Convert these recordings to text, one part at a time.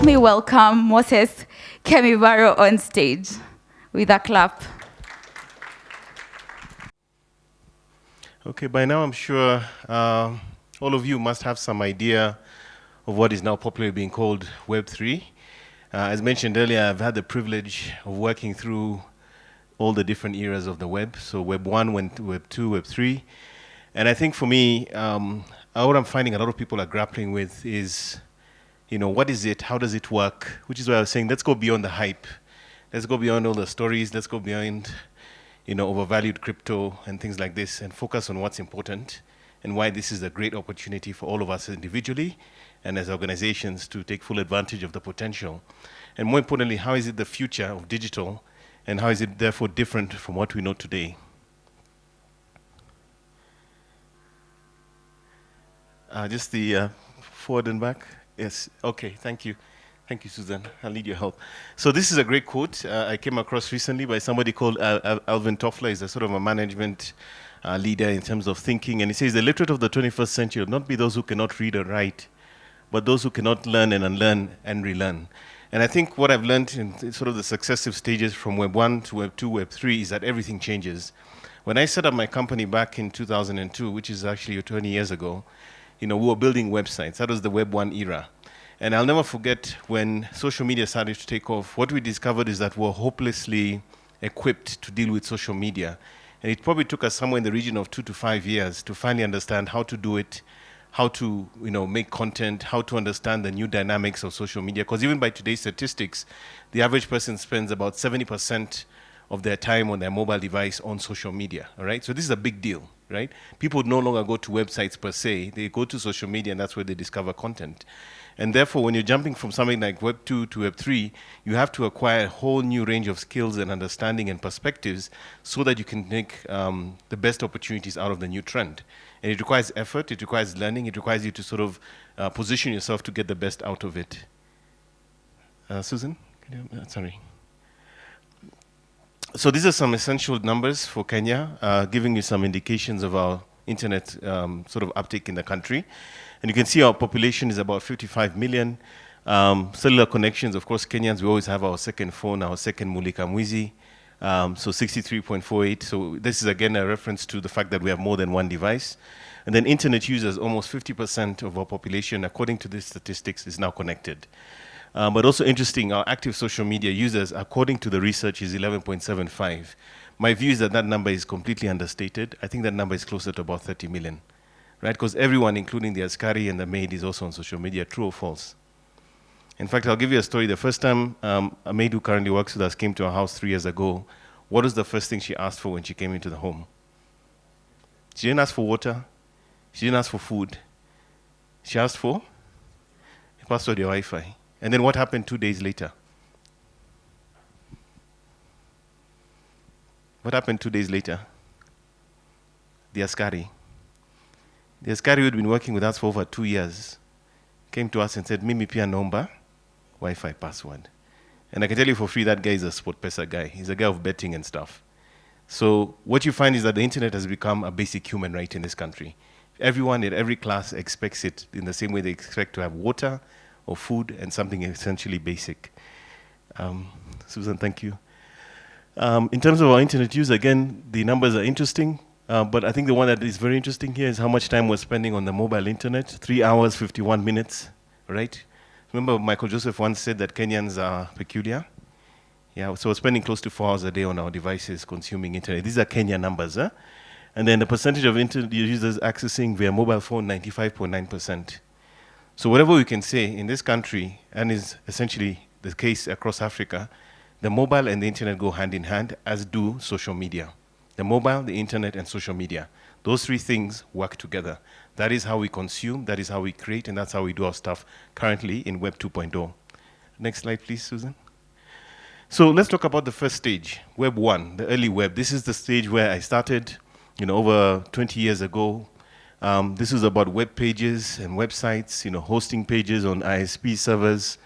help me welcome Moses Kemibaro on stage with a clap. Okay, by now I'm sure all of you must have some idea of what is now popularly being called Web3. As mentioned earlier, I've had the privilege of working through all the different eras of the web. So Web 1 went to Web 2, Web 3. And I think for me, what I'm finding a lot of people are grappling with is, what is it? How does it work? Which is why I was saying, let's go beyond the hype. Let's go beyond all the stories. Let's go beyond overvalued crypto and things like this, and focus on what's important and why this is a great opportunity for all of us individually and as organizations to take full advantage of the potential. And more importantly, how is it the future of digital, and how is it therefore different from what we know today? Just the forward and back. Yes, okay, thank you. Thank you, Susan. I'll need your help. So this is a great quote I came across recently by somebody called Alvin Toffler. He's a sort of a management leader in terms of thinking. And he says, the literate of the 21st century will not be those who cannot read or write, but those who cannot learn and unlearn and relearn. And I think what I've learned in sort of the successive stages from Web 1 to Web 2, Web 3 is that everything changes. When I set up my company back in 2002, which is actually 20 years ago, we were building websites. That was the Web 1 era. And I'll never forget when social media started to take off, what we discovered is that we're hopelessly equipped to deal with social media. And it probably took us somewhere in the region of 2 to 5 years to finally understand how to do it, how to make content, how to understand the new dynamics of social media. Because even by today's statistics, the average person spends about 70% of their time on their mobile device on social media, all right? So this is a big deal, right? People no longer go to websites per se. They go to social media, and that's where they discover content. And therefore, when you're jumping from something like Web 2 to Web 3, you have to acquire a whole new range of skills and understanding and perspectives so that you can make the best opportunities out of the new trend. And it requires effort, it requires learning, it requires you to sort of position yourself to get the best out of it. Susan? Sorry. So these are some essential numbers for Kenya, giving you some indications of our internet sort of uptake in the country. And you can see our population is about 55 million. Cellular connections, of course, Kenyans, we always have our second phone, our second Mulika Mwizi, so 63.48. So this is, again, a reference to the fact that we have more than one device. And then internet users, almost 50% of our population, according to these statistics, is now connected. But also interesting, our active social media users, according to the research, is 11.75. My view is that that number is completely understated. I think that number is closer to about 30 million. Right, because everyone, including the askari and the maid, is also on social media. True or false? In fact, I'll give you a story. The first time a maid who currently works with us came to our house 3 years ago, what was the first thing she asked for when she came into the home? She didn't ask for water. She didn't ask for food. She asked for a password, your Wi-Fi. And then what happened 2 days later? What happened 2 days later? The askari. The askari who had been working with us for over 2 years came to us and said, Mimi pia nomba Wi-Fi password. And I can tell you for free, that guy is a sport pesa guy. He's a guy of betting and stuff. So what you find is that the internet has become a basic human right in this country. Everyone in every class expects it in the same way they expect to have water or food and something essentially basic. Susan, thank you. In terms of our internet use, again, the numbers are interesting. But I think the one that is very interesting here is how much time we're spending on the mobile internet. 3 hours, 51 minutes, right? Remember Michael Joseph once said that Kenyans are peculiar? Yeah, so we're spending close to 4 hours a day on our devices consuming internet. These are Kenya numbers, huh? And then the percentage of internet users accessing via mobile phone, 95.9%. So whatever we can say in this country, and is essentially the case across Africa, the mobile and the internet go hand in hand, as do social media. The mobile, the internet, and social media. Those 3 things work together. That is how we consume, that is how we create, and that's how we do our stuff currently in Web 2.0. Next slide, please, Susan. So let's talk about the first stage, Web 1, the early web. This is the stage where I started, over 20 years ago. This is about web pages and websites, hosting pages on ISP servers,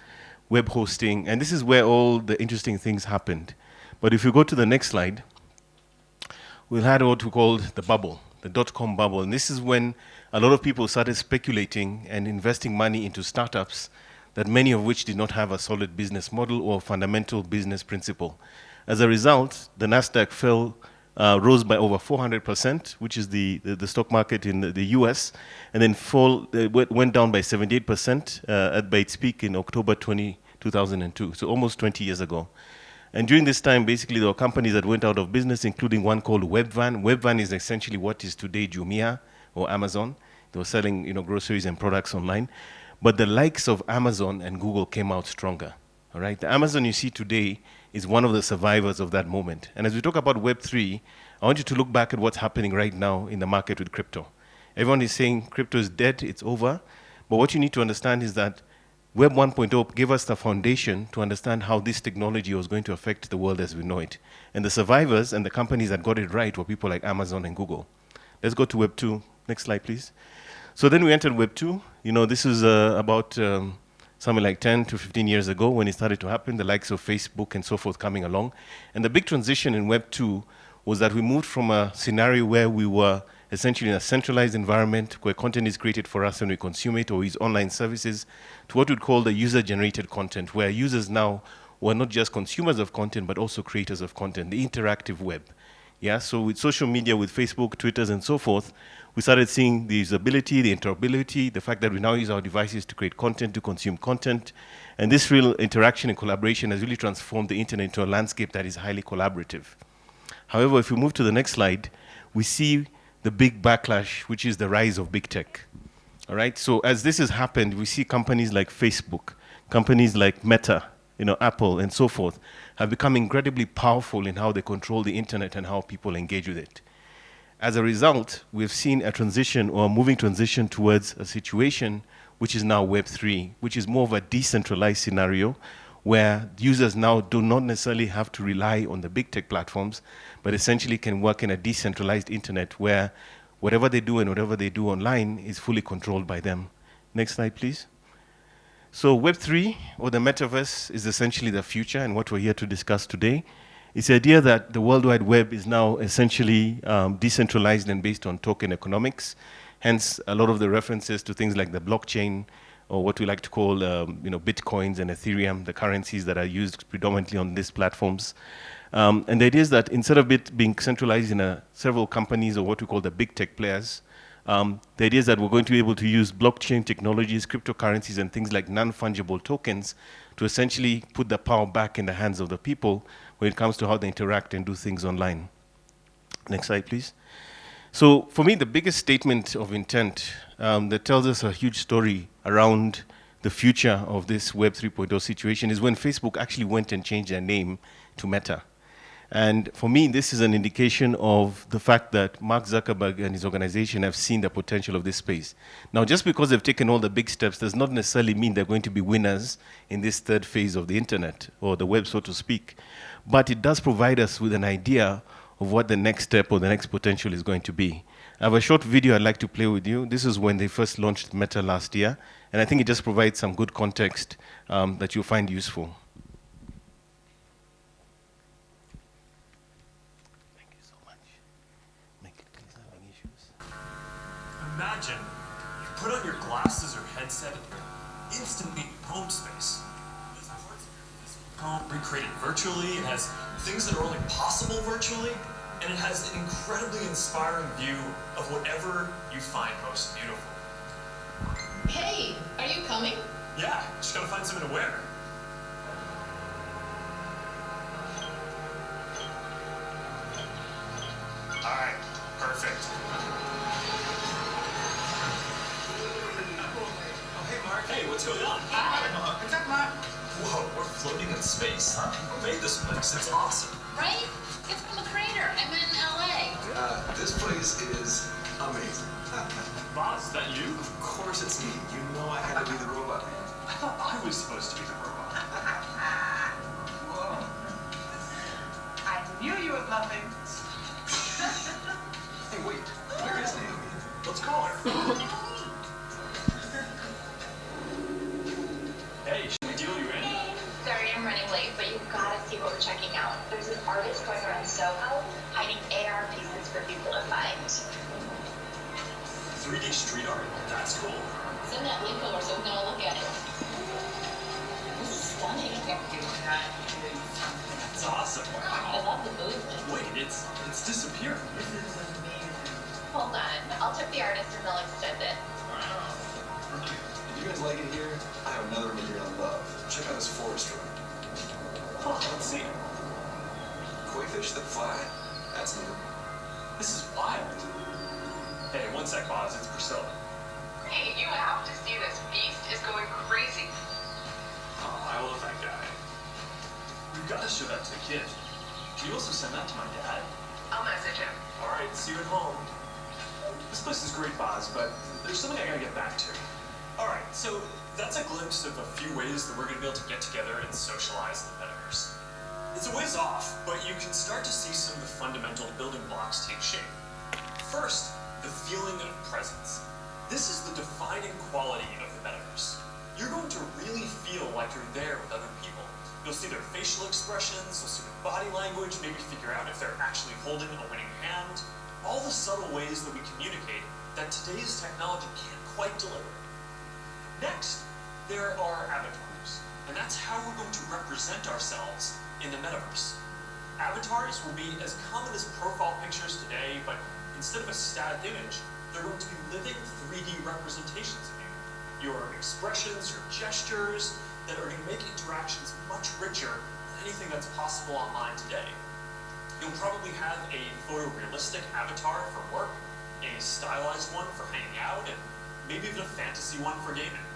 web hosting, and this is where all the interesting things happened. But if you go to the next slide, we had what we called the bubble, the dot-com bubble. And this is when a lot of people started speculating and investing money into startups that many of which did not have a solid business model or fundamental business principle. As a result, the Nasdaq rose by over 400%, which is the stock market in the US, and then went down by 78% by its peak in October 2002, so almost 20 years ago. And during this time, basically, there were companies that went out of business, including one called Webvan. Webvan is essentially what is today Jumia or Amazon. They were selling, groceries and products online. But the likes of Amazon and Google came out stronger. All right? The Amazon you see today is one of the survivors of that moment. And as we talk about Web3, I want you to look back at what's happening right now in the market with crypto. Everyone is saying crypto is dead, it's over. But what you need to understand is that Web 1.0 gave us the foundation to understand how this technology was going to affect the world as we know it. And the survivors and the companies that got it right were people like Amazon and Google. Let's go to Web 2. Next slide, please. So then we entered Web 2. This is about something like 10 to 15 years ago when it started to happen, the likes of Facebook and so forth coming along. And the big transition in Web 2 was that we moved from a scenario where we were essentially in a centralized environment where content is created for us and we consume it or use online services to what we'd call the user-generated content, where users now were not just consumers of content but also creators of content, the interactive web. Yeah, so with social media, with Facebook, Twitters, and so forth, we started seeing the usability, the interoperability, the fact that we now use our devices to create content, to consume content. And this real interaction and collaboration has really transformed the internet into a landscape that is highly collaborative. However, if we move to the next slide, we see the big backlash, which is the rise of big tech. All right, so as this has happened, we see companies like Facebook, companies like Meta, Apple, and so forth, have become incredibly powerful in how they control the internet and how people engage with it. As a result, we've seen a transition or a moving transition towards a situation which is now Web3, which is more of a decentralized scenario where users now do not necessarily have to rely on the big tech platforms, but essentially can work in a decentralized internet where whatever they do and whatever they do online is fully controlled by them. Next slide, please. So Web3, or the metaverse, is essentially the future and what we're here to discuss today. It's the idea that the World Wide Web is now essentially decentralized and based on token economics. Hence, a lot of the references to things like the blockchain, or what we like to call Bitcoins and Ethereum, the currencies that are used predominantly on these platforms. And the idea is that instead of it being centralized in several companies or what we call the big tech players, the idea is that we're going to be able to use blockchain technologies, cryptocurrencies, and things like non-fungible tokens to essentially put the power back in the hands of the people when it comes to how they interact and do things online. Next slide, please. So for me, the biggest statement of intent that tells us a huge story around the future of this Web 3.0 situation is when Facebook actually went and changed their name to Meta. And for me, this is an indication of the fact that Mark Zuckerberg and his organization have seen the potential of this space. Now, just because they've taken all the big steps does not necessarily mean they're going to be winners in this third phase of the internet, or the web, so to speak. But it does provide us with an idea of what the next step or the next potential is going to be. I have a short video I'd like to play with you. This is when they first launched Meta last year, and I think it just provides some good context that you'll find useful. Thank you so much. Please having issues. Imagine you put on your glasses or headset and you're instantly in home space. There's parts of your physical home recreated virtually. It has things that are only possible virtually, and it has an incredibly inspiring view of whatever you find most beautiful. Hey, are you coming? Yeah, just gotta find something to wear. Alright, perfect. Oh, hey Mark. Hey, what's going on? What's up, Mark? Whoa, we're floating in space, huh? Who made this place? It's awesome. Right? It's from the crater. I'm in LA. This place is amazing. Bob, is that you? Of course it's me. You know I had to be the robot man. I thought I was supposed to be the robot. Whoa. I knew you were bluffing. Hey, wait. Where is Naomi? Let's call her. Hey, should we deal you in? Sorry, I'm running late, but you've got to see what we're checking out. There's an artist going around Soho hiding AR pieces for people to find. 3D street art. That's cool. Send that link over so we can all look at it. This is stunning. It's awesome. I love the movement. Wait, it's disappearing. This is amazing. Hold on. I'll tip the artist and they'll extend it. Did you guys like it here? I have another one you're gonna love. Check out this forest room. Oh, let's see. Koi fish that fly? That's new. This is wild. Hey, one sec, Boz. It's Priscilla. Hey, you have to see this. Beast is going crazy. Oh, I love that guy. We've got to show that to the kid. Can you also send that to my dad? I'll message him. All right, see you at home. This place is great, Boz, but there's something I gotta get back to. All right, so that's a glimpse of a few ways that we're gonna be able to get together and socialize in the metaverse. It's a ways off, but you can start to see some of the fundamental building blocks take shape. First, the feeling of presence. This is the defining quality of the metaverse. You're going to really feel like you're there with other people. You'll see their facial expressions, you'll see their body language, maybe figure out if they're actually holding a winning hand. All the subtle ways that we communicate that today's technology can't quite deliver. Next, there are avatars, and that's how we're going to represent ourselves in the metaverse. Avatars will be as common as profile pictures today, but instead of a static image, they're going to be living 3D representations of you. Your expressions, your gestures, that are going to make interactions much richer than anything that's possible online today. You'll probably have a photorealistic avatar for work, a stylized one for hanging out, and maybe even a fantasy one for gaming.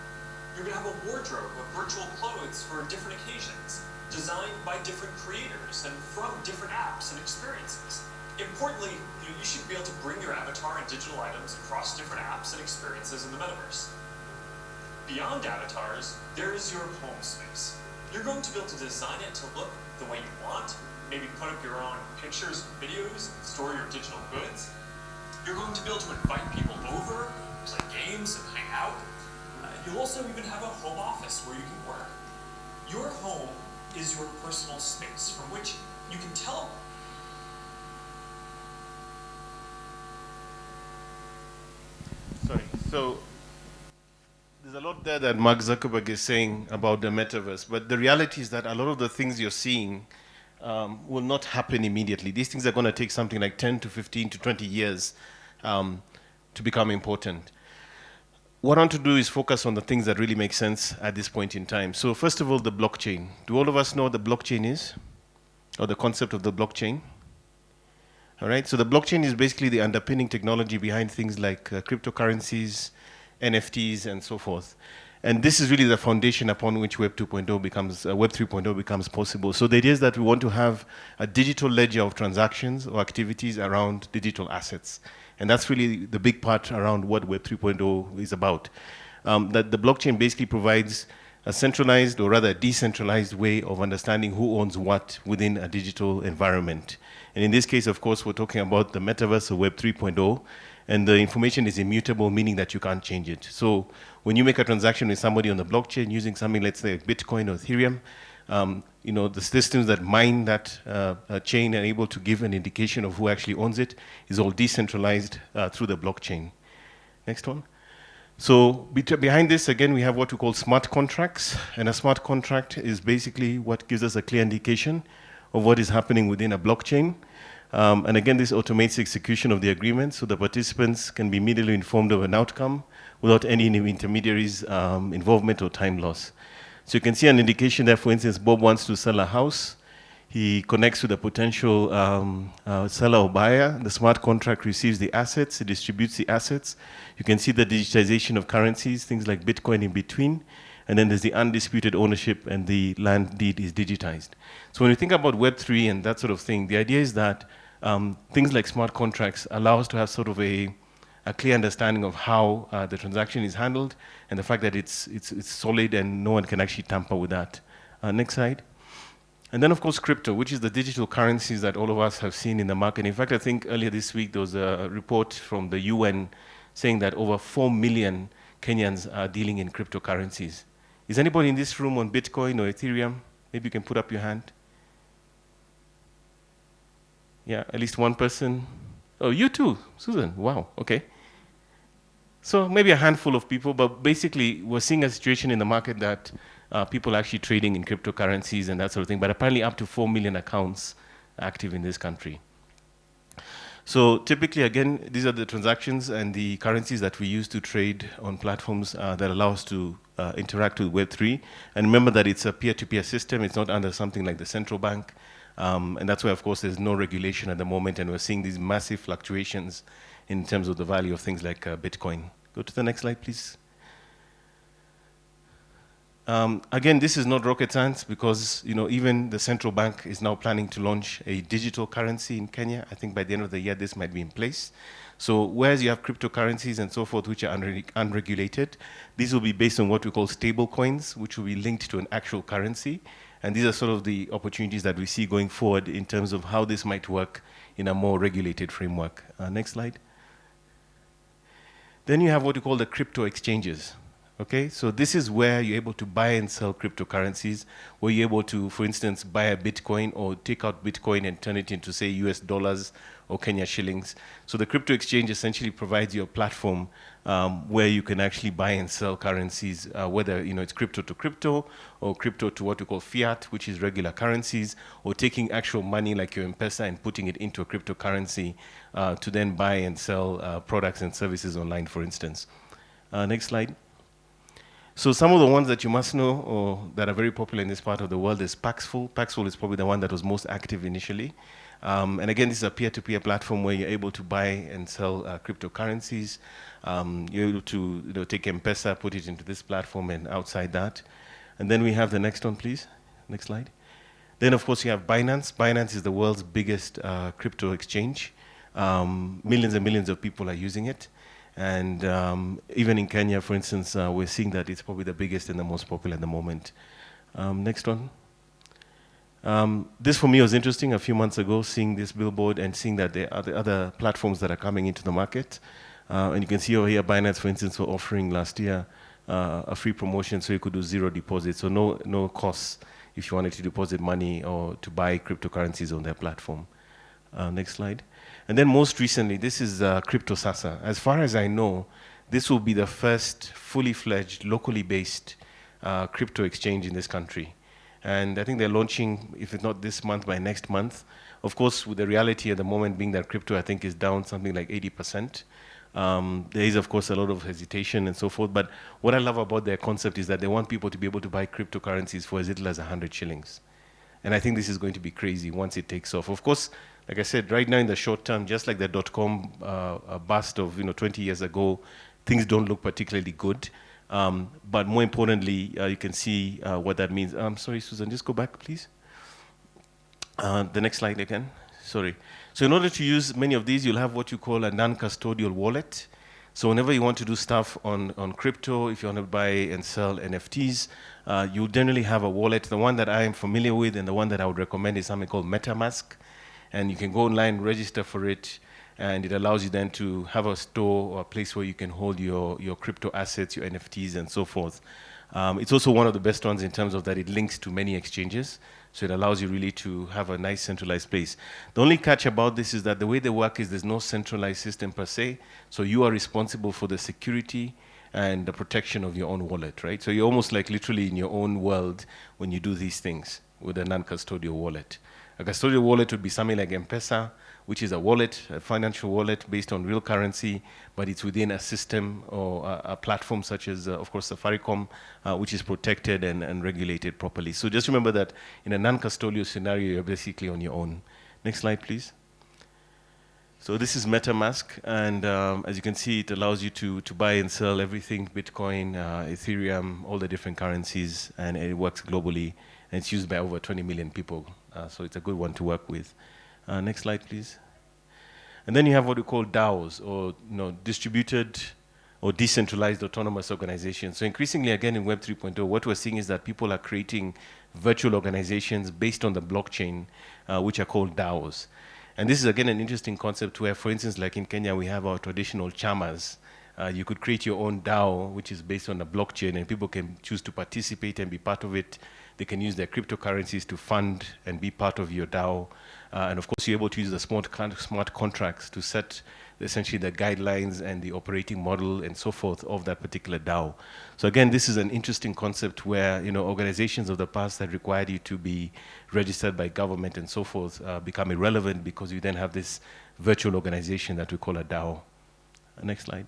You're going to have a wardrobe of virtual clothes for different occasions, designed by different creators and from different apps and experiences. Importantly, you should be able to bring your avatar and digital items across different apps and experiences in the metaverse. Beyond avatars, there is your home space. You're going to be able to design it to look the way you want, maybe put up your own pictures and videos, store your digital goods. You're going to be able to invite people over, play games, and hang out. You'll also even have a home office where you can work. Your home is your personal space from which you can tell. Sorry. So there's a lot there that Mark Zuckerberg is saying about the metaverse, but the reality is that a lot of the things you're seeing will not happen immediately. These things are going to take something like 10 to 15 to 20 years to become important. What I want to do is focus on the things that really make sense at this point in time. So first of all, the blockchain. Do all of us know what the blockchain is? Or the concept of the blockchain? All right, so the blockchain is basically the underpinning technology behind things like cryptocurrencies, NFTs, and so forth. And this is really the foundation upon which Web 2.0 becomes, Web 3.0 becomes possible. So the idea is that we want to have a digital ledger of transactions or activities around digital assets. And that's really the big part around what Web 3.0 is about. That the blockchain basically provides a centralized or rather decentralized way of understanding who owns what within a digital environment. And in this case, of course, we're talking about the metaverse or Web 3.0, and the information is immutable, meaning that you can't change it. So when you make a transaction with somebody on the blockchain using something, let's say Bitcoin or Ethereum, the systems that mine that chain are able to give an indication of who actually owns it is all decentralized through the blockchain. Next one. So behind this, again, we have what we call smart contracts. And a smart contract is basically what gives us a clear indication of what is happening within a blockchain. And again, this automates the execution of the agreement so the participants can be immediately informed of an outcome without any intermediaries' involvement or time loss. So you can see an indication there, for instance, Bob wants to sell a house. He connects with a potential seller or buyer. The smart contract receives the assets, it distributes the assets. You can see the digitization of currencies, things like Bitcoin in between. And then there's the undisputed ownership, and the land deed is digitized. So when you think about Web3 and that sort of thing, the idea is that things like smart contracts allow us to have sort of a clear understanding of how the transaction is handled, and the fact that it's solid and no one can actually tamper with that. Next slide. And then, of course, crypto, which is the digital currencies that all of us have seen in the market. In fact, I think earlier this week there was a report from the UN saying that over 4 million Kenyans are dealing in cryptocurrencies. Is anybody in this room on Bitcoin or Ethereum? Maybe you can put up your hand. Yeah, at least one person. Oh, you too, Susan. Wow, okay. So maybe a handful of people, but basically we're seeing a situation in the market that people are actually trading in cryptocurrencies and that sort of thing, but apparently up to 4 million accounts active in this country. So typically, again, these are the transactions and the currencies that we use to trade on platforms that allow us to interact with Web3. And remember that it's a peer-to-peer system. It's not under something like the central bank. And that's why, of course, there's no regulation at the moment. And we're seeing these massive fluctuations in terms of the value of things like Bitcoin. Go to the next slide, please. Again, this is not rocket science because even the central bank is now planning to launch a digital currency in Kenya. I think by the end of the year, this might be in place. So whereas you have cryptocurrencies and so forth, which are unregulated, these will be based on what we call stable coins, which will be linked to an actual currency. And these are sort of the opportunities that we see going forward in terms of how this might work in a more regulated framework. Next slide. Then you have what we call the crypto exchanges. Okay, so this is where you're able to buy and sell cryptocurrencies, where you're able to, for instance, buy a Bitcoin or take out Bitcoin and turn it into, say, US dollars or Kenya shillings. So the crypto exchange essentially provides you a platform where you can actually buy and sell currencies, whether it's crypto to crypto or crypto to what we call fiat, which is regular currencies, or taking actual money like your M-Pesa and putting it into a cryptocurrency to then buy and sell products and services online, for instance. Next slide. So some of the ones that you must know or that are very popular in this part of the world is Paxful. Paxful is probably the one that was most active initially. And again, this is a peer-to-peer platform where you're able to buy and sell cryptocurrencies. You're able to take M-Pesa, put it into this platform and outside that. And then we have the next one, please. Next slide. Then, of course, you have Binance. Binance is the world's biggest crypto exchange. Millions and millions of people are using it. And even in Kenya, for instance, we're seeing that it's probably the biggest and the most popular at the moment. Next one. This for me was interesting a few months ago, seeing this billboard and seeing that there are the other platforms that are coming into the market. And you can see over here, Binance, for instance, were offering last year a free promotion so you could do zero deposit. So no costs if you wanted to deposit money or to buy cryptocurrencies on their platform. Next slide. And then most recently, this is CryptoSasa. As far as I know, this will be the first fully fledged, locally based crypto exchange in this country. And I think they're launching, if it's not this month, by next month. Of course, with the reality at the moment being that crypto, I think, is down something like 80%. There is, of course, a lot of hesitation and so forth. But what I love about their concept is that they want people to be able to buy cryptocurrencies for as little as 100 shillings. And I think this is going to be crazy once it takes off. Of course, like I said, right now in the short term, just like the dot-com bust of 20 years ago, things don't look particularly good. But more importantly, you can see what that means. Sorry, Susan, just go back, please. The next slide again. Sorry. So in order to use many of these, you'll have what you call a non-custodial wallet. So whenever you want to do stuff on crypto, if you want to buy and sell NFTs, you generally have a wallet. The one that I am familiar with and the one that I would recommend is something called MetaMask. And you can go online, register for it, and it allows you then to have a store or a place where you can hold your crypto assets, your NFTs, and so forth. It's also one of the best ones in terms of that it links to many exchanges, so it allows you really to have a nice centralized place. The only catch about this is that the way they work is there's no centralized system per se, so you are responsible for the security and the protection of your own wallet, right? So you're almost like literally in your own world when you do these things with a non-custodial wallet. A custodial wallet would be something like M-Pesa, which is a wallet, a financial wallet based on real currency, but it's within a system or a platform such as, of course, Safaricom, which is protected and regulated properly. So just remember that in a non-custodial scenario, you're basically on your own. Next slide, please. So this is MetaMask, and as you can see, it allows you to buy and sell everything, Bitcoin, Ethereum, all the different currencies, and it works globally, and it's used by over 20 million people. So it's a good one to work with. Next slide, please. And then you have what we call DAOs, or distributed or decentralized autonomous organizations. So increasingly, again, in Web 3.0, what we're seeing is that people are creating virtual organizations based on the blockchain, which are called DAOs. And this is, again, an interesting concept where, for instance, like in Kenya, we have our traditional chamas. You could create your own DAO, which is based on a blockchain, and people can choose to participate and be part of it. They can use their cryptocurrencies to fund and be part of your DAO. And of course, you're able to use the smart contracts to set essentially the guidelines and the operating model and so forth of that particular DAO. So again, this is an interesting concept where organizations of the past that required you to be registered by government and so forth become irrelevant because you then have this virtual organization that we call a DAO. Next slide.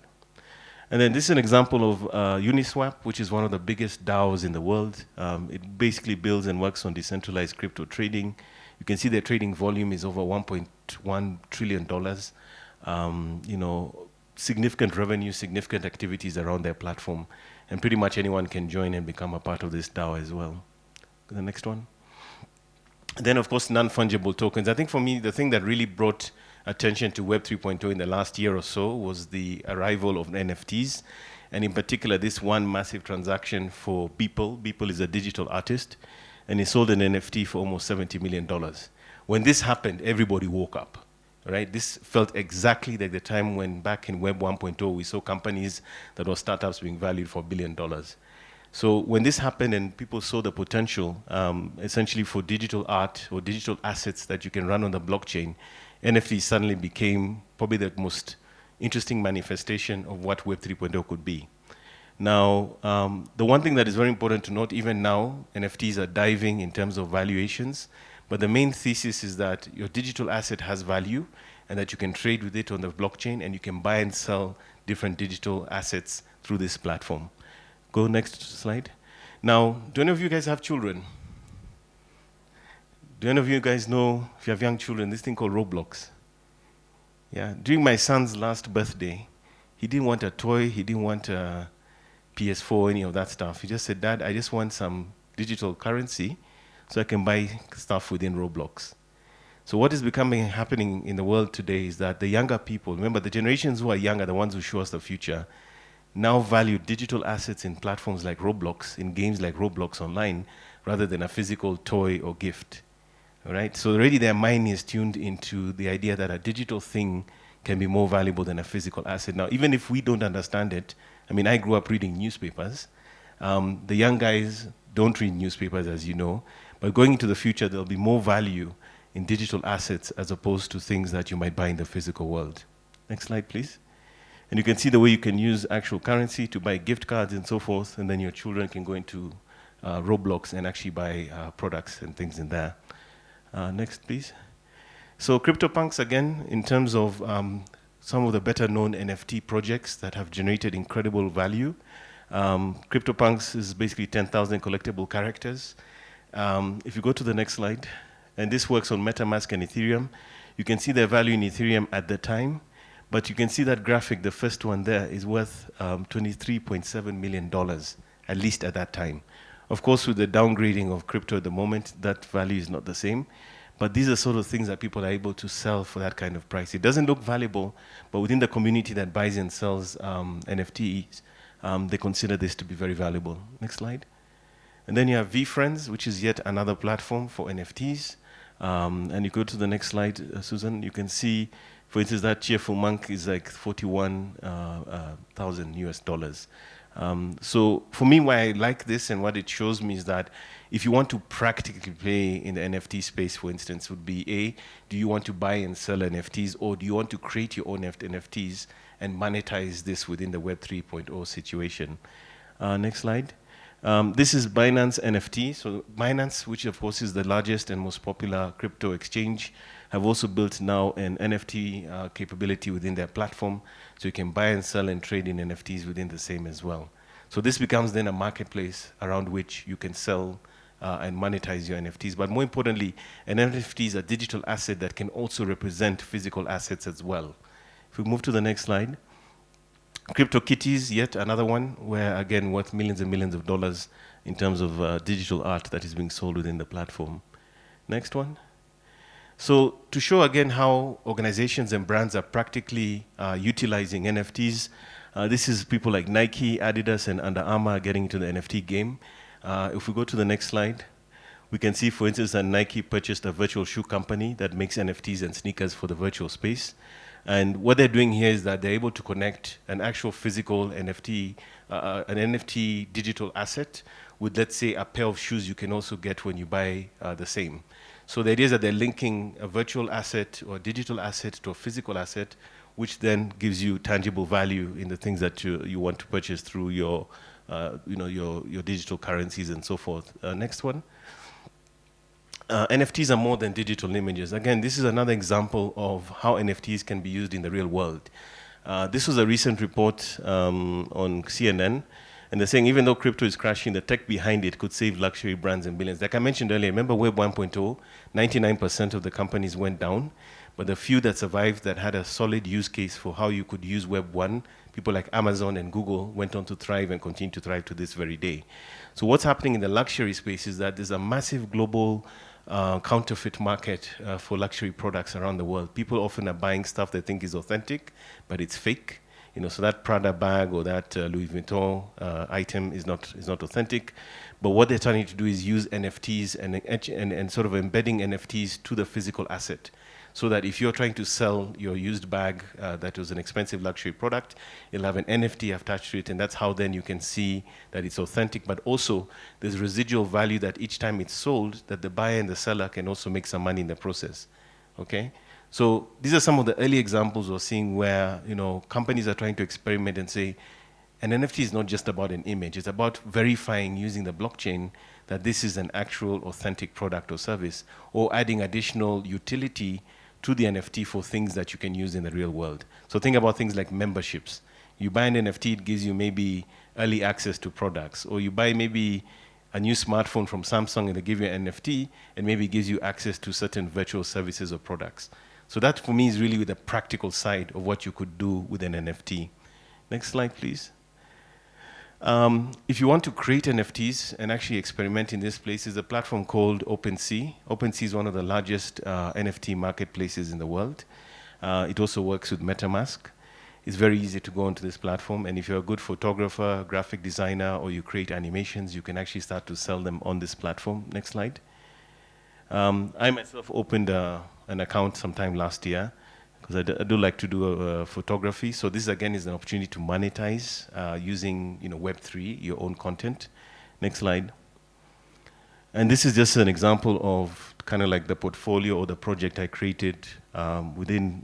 And then this is an example of Uniswap, which is one of the biggest DAOs in the world. It basically builds and works on decentralized crypto trading. You can see their trading volume is over $1.1 trillion. Significant revenue, significant activities around their platform. And pretty much anyone can join and become a part of this DAO as well. The next one. And then, of course, non-fungible tokens. I think for me, the thing that really brought attention to Web 3.0 in the last year or so was the arrival of NFTs, and in particular this one massive transaction for Beeple. Beeple is a digital artist, and he sold an NFT for almost $70 million. When this happened, everybody woke up, right? This felt exactly like the time when back in Web 1.0 we saw companies that were startups being valued for $1 billion. So when this happened and people saw the potential, essentially for digital art or digital assets that you can run on the blockchain, NFT suddenly became probably the most interesting manifestation of what Web 3.0 could be. Now, the one thing that is very important to note, even now, NFTs are diving in terms of valuations, but the main thesis is that your digital asset has value and that you can trade with it on the blockchain and you can buy and sell different digital assets through this platform. Go next slide. Now, do any of you guys have children? Do any of you guys know, if you have young children, this thing called Roblox? Yeah. During my son's last birthday, he didn't want a toy, he didn't want a PS4, any of that stuff. He just said, Dad, I just want some digital currency so I can buy stuff within Roblox. So what is happening in the world today is that the younger people, remember the generations who are young are the ones who show us the future, now value digital assets in platforms like Roblox, in games like Roblox online, rather than a physical toy or gift. All right? So already their mind is tuned into the idea that a digital thing can be more valuable than a physical asset. Now, even if we don't understand it, I mean, I grew up reading newspapers. The young guys don't read newspapers, as you know, but going into the future, there'll be more value in digital assets as opposed to things that you might buy in the physical world. Next slide, please. And you can see the way you can use actual currency to buy gift cards and so forth, and then your children can go into Roblox and actually buy products and things in there. Next, please. So CryptoPunks, again, in terms of some of the better-known NFT projects that have generated incredible value. CryptoPunks is basically 10,000 collectible characters. If you go to the next slide, and this works on MetaMask and Ethereum, you can see their value in Ethereum at the time, but you can see that graphic, the first one there, is worth $23.7 million, at least at that time. Of course, with the downgrading of crypto at the moment, that value is not the same. But these are sort of things that people are able to sell for that kind of price. It doesn't look valuable, but within the community that buys and sells NFTs, they consider this to be very valuable. Next slide. And then you have VFriends, which is yet another platform for NFTs. And you go to the next slide, Susan, you can see, for instance, that Cheerful Monk is like 41,000 US dollars. So for me, why I like this and what it shows me is that if you want to practically play in the NFT space, for instance, would be A, do you want to buy and sell NFTs, or do you want to create your own NFTs and monetize this within the Web 3.0 situation? Next slide. This is Binance NFT. So Binance, which of course is the largest and most popular crypto exchange, have also built now an NFT capability within their platform, so you can buy and sell and trade in NFTs within the same as well. So this becomes then a marketplace around which you can sell and monetize your NFTs. But more importantly, an NFT is a digital asset that can also represent physical assets as well. If we move to the next slide. CryptoKitties, yet another one, where again worth millions and millions of dollars in terms of digital art that is being sold within the platform. Next one. So to show again how organizations and brands are practically utilizing NFTs, this is people like Nike, Adidas, and Under Armour getting into the NFT game. If we go to the next slide, we can see, for instance, that Nike purchased a virtual shoe company that makes NFTs and sneakers for the virtual space. And what they're doing here is that they're able to connect an actual physical NFT, an NFT digital asset with, let's say, a pair of shoes you can also get when you buy the same. So the idea is that they're linking a virtual asset or digital asset to a physical asset, which then gives you tangible value in the things that you want to purchase through your, your digital currencies and so forth. Next one. NFTs are more than digital images. Again, this is another example of how NFTs can be used in the real world. This was a recent report on CNN, and they're saying even though crypto is crashing, the tech behind it could save luxury brands and billions. Like I mentioned earlier, remember Web 1.0, 99% of the companies went down, but the few that survived that had a solid use case for how you could use Web 1, people like Amazon and Google went on to thrive and continue to thrive to this very day. So what's happening in the luxury space is that there's a massive global counterfeit market for luxury products around the world. People often are buying stuff they think is authentic, but it's fake. So that Prada bag or that Louis Vuitton item is not authentic. But what they're trying to do is use NFTs and sort of embedding NFTs to the physical asset, so that if you're trying to sell your used bag that was an expensive luxury product, you'll have an NFT attached to it, and that's how then you can see that it's authentic, but also there's residual value that each time it's sold, that the buyer and the seller can also make some money in the process, okay? So these are some of the early examples we're seeing where, companies are trying to experiment and say, an NFT is not just about an image, it's about verifying using the blockchain that this is an actual authentic product or service, or adding additional utility to the NFT for things that you can use in the real world. So think about things like memberships. You buy an NFT, it gives you maybe early access to products, or you buy maybe a new smartphone from Samsung and they give you an NFT, and maybe gives you access to certain virtual services or products. So that for me is really the practical side of what you could do with an NFT. Next slide, please. If you want to create NFTs and actually experiment in this place, is a platform called OpenSea. OpenSea is one of the largest NFT marketplaces in the world. It also works with MetaMask. It's very easy to go onto this platform, and if you're a good photographer, graphic designer, or you create animations, you can actually start to sell them on this platform. Next slide. I myself opened an account sometime last year, because I do like to do photography. So this again is an opportunity to monetize using Web3, your own content. Next slide. And this is just an example of kind of like the portfolio or the project I created within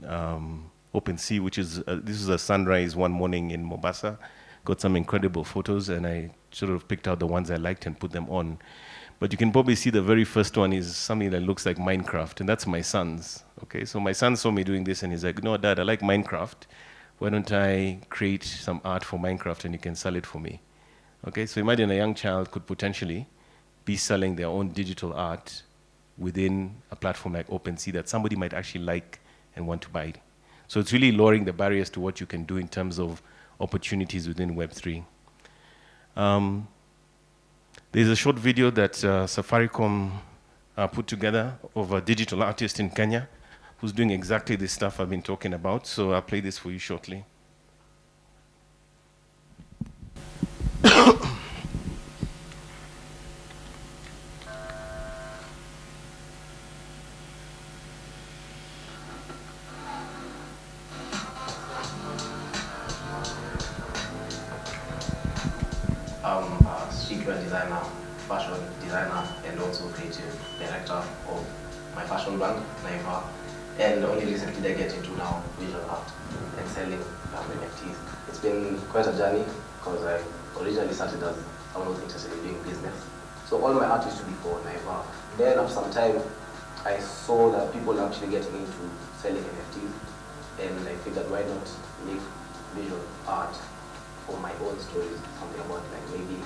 OpenSea, which is this is a sunrise one morning in Mombasa. Got some incredible photos, and I sort of picked out the ones I liked and put them on. But you can probably see the very first one is something that looks like Minecraft, and that's my son's. Okay, so my son saw me doing this, and he's like, "No, Dad, I like Minecraft. Why don't I create some art for Minecraft, and you can sell it for me?" Okay, so imagine a young child could potentially be selling their own digital art within a platform like OpenSea that somebody might actually like and want to buy. So it's really lowering the barriers to what you can do in terms of opportunities within Web3. There's a short video that Safaricom put together of a digital artist in Kenya who's doing exactly this stuff I've been talking about. So I'll play this for you shortly. Streetwear designer, fashion designer, and also creative director of my fashion brand, Naiva. And only recently I get into now visual art and selling NFTs. It's been quite a journey because I originally started as I was interested in doing business. So all my art used to be for Naiva. Then after some time, I saw that people are actually getting into selling NFTs, and I figured why not make visual art for my own stories, something about like maybe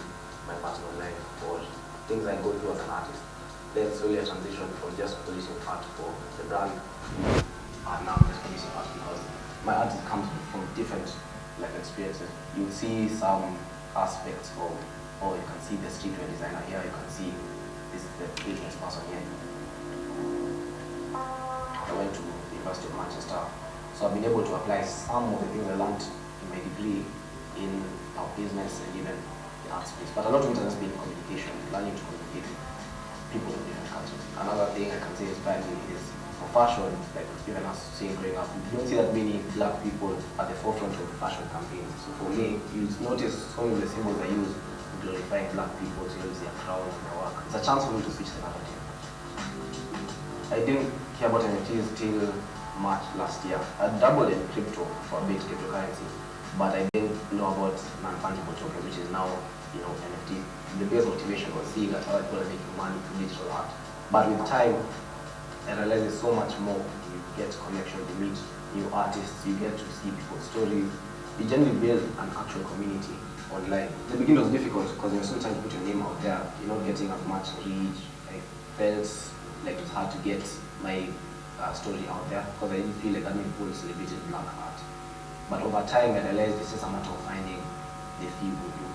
my personal life or things I go through as an artist. Then slowly I transitioned from just producing art for the brand, and now I'm just producing art because my art comes from different experiences. You see some aspects of, you can see the streetwear designer here, you can see this is the business person here. I went to the University of Manchester, so I've been able to apply some of the things I learned in my degree in our business and even the art space. But a lot of it has been communication, learning to communicate with people in different cultures. Another thing I can say inspired me is for fashion, like even us seeing growing up, you don't see that many black people at the forefront of fashion campaigns. So for me, you notice some of the symbols I use to glorify black people, to use their crown and their work. It's a chance for me to switch the narrative. I didn't hear about NFTs till March last year. I dabbled in crypto for a bit, cryptocurrency, but I didn't know about non-fungible token, which is now, NFT. The base motivation was seeing that other people are making money from digital art. But with time, I realized there's so much more. You get connection, you meet new artists, you get to see people's stories. You generally build an actual community online. The beginning was difficult because you're still trying to put your name out there. You're not getting as much reach. I felt like it was hard to get my story out there because I didn't feel like other people celebrated black art. But over time, I realized it's just a matter of finding the few who do.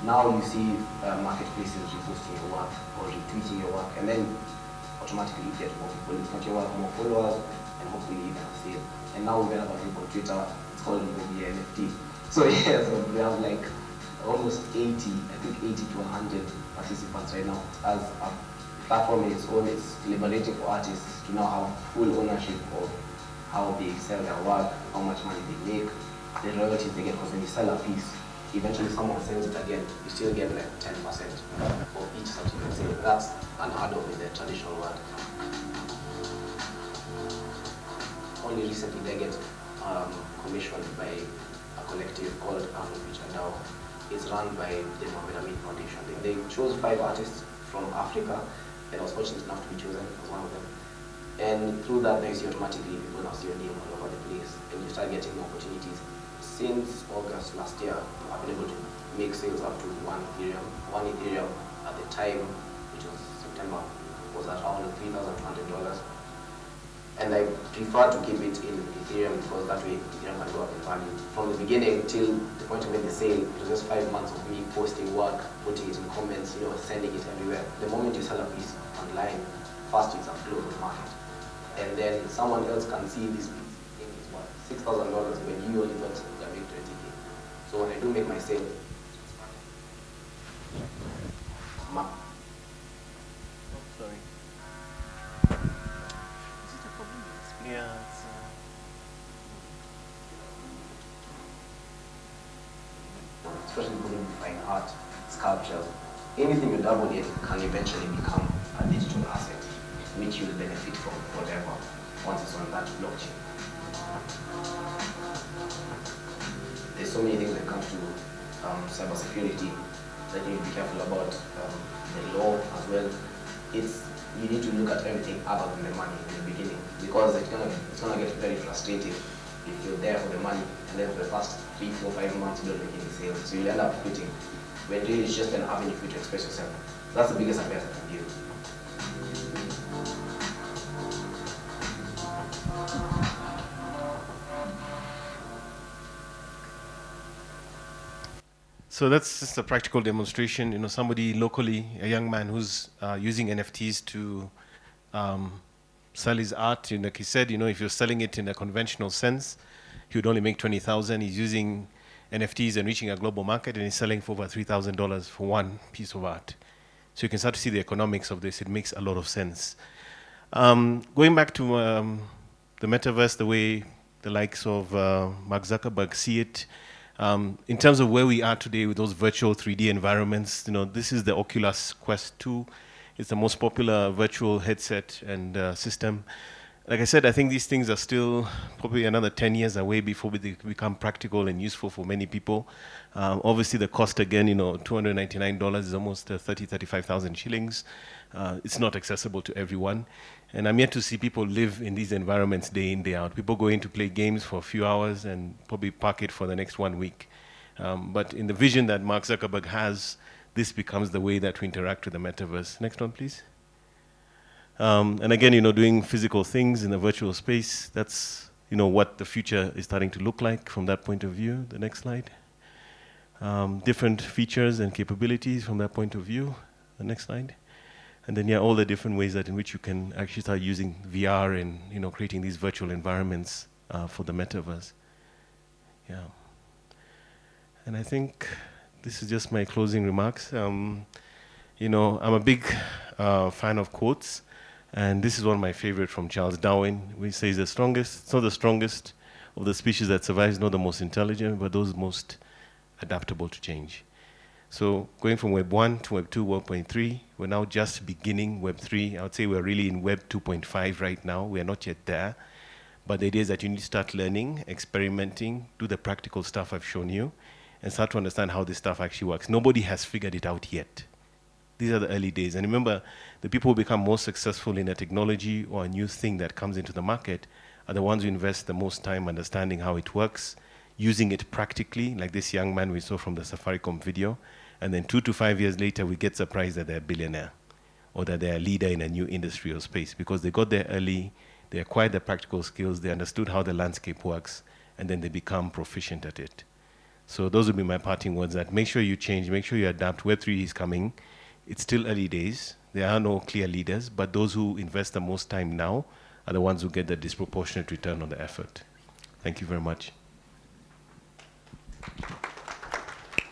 Now you see marketplaces reposting your work or retweeting your work, and then automatically you get more people looking at your work, more followers, and hopefully even a sale. And now we have a group on Twitter, it's called the NFT. So yeah, so we have like almost 80, I think 80 to 100 participants right now. As a platform in its own, it's liberating for artists to now have full ownership of how they sell their work, how much money they make, the royalties they get, because when you sell a piece, eventually someone sells it again, you still get like 10% of each subsequent sale. That's unheard of in the traditional world. Only recently they get commissioned by a collective called Afro. It's run by the Mohammed Amin Foundation. They chose 5 artists from Africa, and I was fortunate enough to be chosen as one of them. And through that, you see automatically people now see your name all over the place, and you start getting more opportunities. Since August last year, I've been able to make sales up to 1 Ethereum. 1 Ethereum at the time, which was September, was at around $3,200. And I prefer to keep it in Ethereum because that way Ethereum can go up in value. From the beginning till the point of the sale, it was just 5 months of me posting work, putting it in comments, sending it everywhere. The moment you sell a piece online, first it's a global market. And then someone else can see this piece, think it's worth $6,000 when you only thought you can make 20K. So when I do make my sale, Sorry. Yeah. Especially when you find art, sculptures, anything you dabble in can eventually become a digital asset, which you'll benefit from forever once it's on that blockchain. There's so many things when it comes to cybersecurity that you need to be careful about, the law as well. You need to look at everything other than the money in the beginning, because it's gonna get very frustrating if you're there for the money and then for the first 3, 4, 5 months you don't make any sales. So you'll end up quitting when really it's just an avenue for you to express yourself. That's the biggest advice I can give. So that's just a practical demonstration. Somebody locally, a young man who's using NFTs to sell his art. Like he said, if you're selling it in a conventional sense, he would only make 20,000. He's using NFTs and reaching a global market, and he's selling for over $3,000 for one piece of art. So you can start to see the economics of this. It makes a lot of sense. Going back to the metaverse, the way the likes of Mark Zuckerberg see it, in terms of where we are today with those virtual 3D environments, this is the Oculus Quest 2. It's the most popular virtual headset and system. Like I said, I think these things are still probably another 10 years away before they become practical and useful for many people. Obviously, the cost again, $299 is almost 35,000 shillings. It's not accessible to everyone. And I'm yet to see people live in these environments day in, day out. People go in to play games for a few hours and probably park it for the next 1 week. But in the vision that Mark Zuckerberg has, this becomes the way that we interact with the metaverse. Next one, please. And again, doing physical things in the virtual space, that's, what the future is starting to look like from that point of view. The next slide. Different features and capabilities from that point of view. The next slide. And then, all the different ways in which you can actually start using VR and, creating these virtual environments for the metaverse. Yeah. And I think this is just my closing remarks. I'm a big fan of quotes. And this is one of my favorite from Charles Darwin, where he says it's not the strongest of the species that survives, not the most intelligent, but those most adaptable to change. So going from Web 1 to Web 2, Web 1.3, we're now just beginning Web 3. I would say we're really in Web 2.5 right now. We are not yet there. But the idea is that you need to start learning, experimenting, do the practical stuff I've shown you, and start to understand how this stuff actually works. Nobody has figured it out yet. These are the early days. And remember, the people who become most successful in a technology or a new thing that comes into the market are the ones who invest the most time understanding how it works, using it practically, like this young man we saw from the Safaricom video. And then 2 to 5 years later, we get surprised that they're a billionaire or that they're a leader in a new industry or space because they got there early, they acquired the practical skills, they understood how the landscape works, and then they become proficient at it. So those would be my parting words, that make sure you change, make sure you adapt. Web3 is coming. It's still early days. There are no clear leaders, but those who invest the most time now are the ones who get the disproportionate return on the effort. Thank you very much.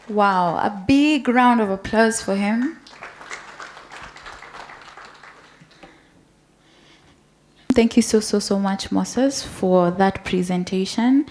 Wow, a big round of applause for him. Thank you so much, Moses, for that presentation.